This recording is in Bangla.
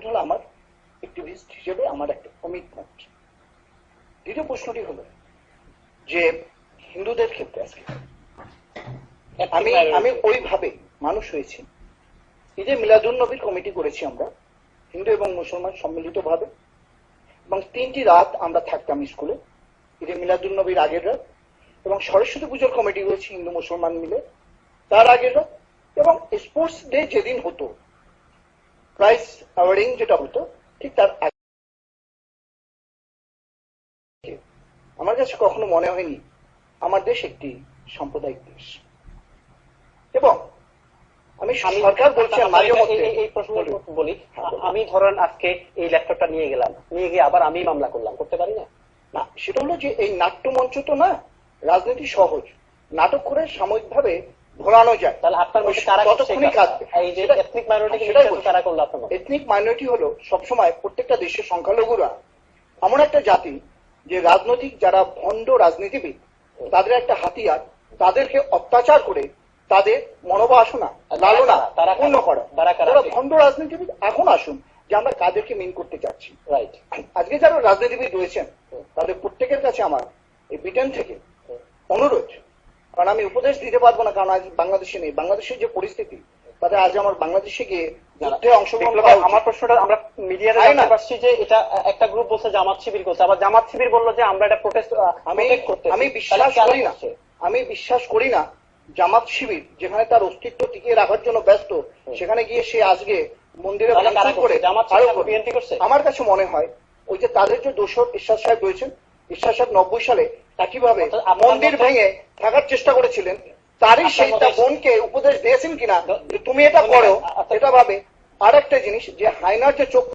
হলো আমার অ্যাক্টিভিস্ট হিসেবে আমার একটা কমিটমেন্ট। দ্বিতীয় প্রশ্নটি হলো যে হিন্দুদের ক্ষেত্রে আজকে আমি ওইভাবে মানুষ হয়েছি। ঈদে মিলাদুন্নবীর কমিটি করেছি আমরা হিন্দু এবং মুসলমান সম্মিলিত ভাবে, এবং 3টি রাত আমরা থাকতাম স্কুলে ঈদে মিলাদুন্নবীর আগের রাত, এবং সরস্বতী পুজোর কমিটি করেছি হিন্দু মুসলমান মিলে তার আগের রাত, এবং স্পোর্টস ডে যেদিন হতো প্রাইজ অ্যাওয়ার্ডিং যেটা হতো ঠিক তার আগে। আমার কাছে কখনো মনে হয়নি আমার দেশ একটি সাম্প্রদায়িক দেশ। এবং আমি সরকার বলছি মাঝে মধ্যে এই প্রশ্ন বলি, আমি ধরেন আজকে এই ল্যাপটপটা নিয়ে গেলাম, নিয়ে গিয়ে আবার আমি মামলা করলাম, করতে পারি না? না, সেটা হলো যে এই নাট্যমঞ্চ তো না, রাজনীতি সহজ, নাটক করে সাময়িকভাবে ঘোরানো যায়। তাহলে আপনার মধ্যে কারা কতক্ষণই কাঁদবে? এই যে এথনিক মাইনরিটি কারা করলো আপনার মধ্যে? এথনিক মাইনরিটি হলো সবসময় প্রত্যেকটা দেশের সংখ্যালঘুরা এমন একটা জাতি যে রাজনৈতিক যারা ভণ্ড রাজনীতিবিদ তাদের একটা হাতিয়ার, তাদেরকে অত্যাচার করে তাদের মনোবাসনা লালনা পূর্ণ করা। তারা ভণ্ড রাজনীতিবিদ। এখন আসুন যে আমরা কাদেরকে মিন করতে চাচ্ছি। রাইট, আজকে যারা রাজনীতিবিদ রয়েছেন তাদের প্রত্যেকের কাছে আমার এই ব্রিটেন থেকে অনুরোধ, কারণ আমি উপদেশ দিতে পারবো না, কারণ আজ বাংলাদেশে নেই। বাংলাদেশের যে পরিস্থিতি তাতে আজ আমার বাংলাদেশে গিয়ে যুদ্ধে অংশগ্রহণ করা। আমার প্রশ্নটা আমরা মিডিয়াতে জানতে পারছি যে এটা একটা গ্রুপ বলছে জামাত শিবির করছে, আবার জামাত শিবির বললো যে আমরা এটা প্রোটেস্ট করতে। আমি বিশ্বাস করি না জামাত শিবির যেখানে তার অস্তিত্ব টিকিয়ে রাখার জন্য ব্যস্ত সেখানে গিয়ে সে আজকে মন্দিরে ভাঙচুর করে বিএনপি করছে। আমার কাছে মনে হয় ওই যে তাদের যে দোসর ইরশাদ সাহেব রয়েছেন, ইরশাদ সাহেব 90 সালে একইভাবে মন্দির ভেঙে থাকার চেষ্টা করেছিলেন, তারই সেই বোনকে উপদেশ দিয়েছেন কিনা তুমি এটা করো, এটা ভাবে। আর একটা জিনিস যে হায়নার যে চোখ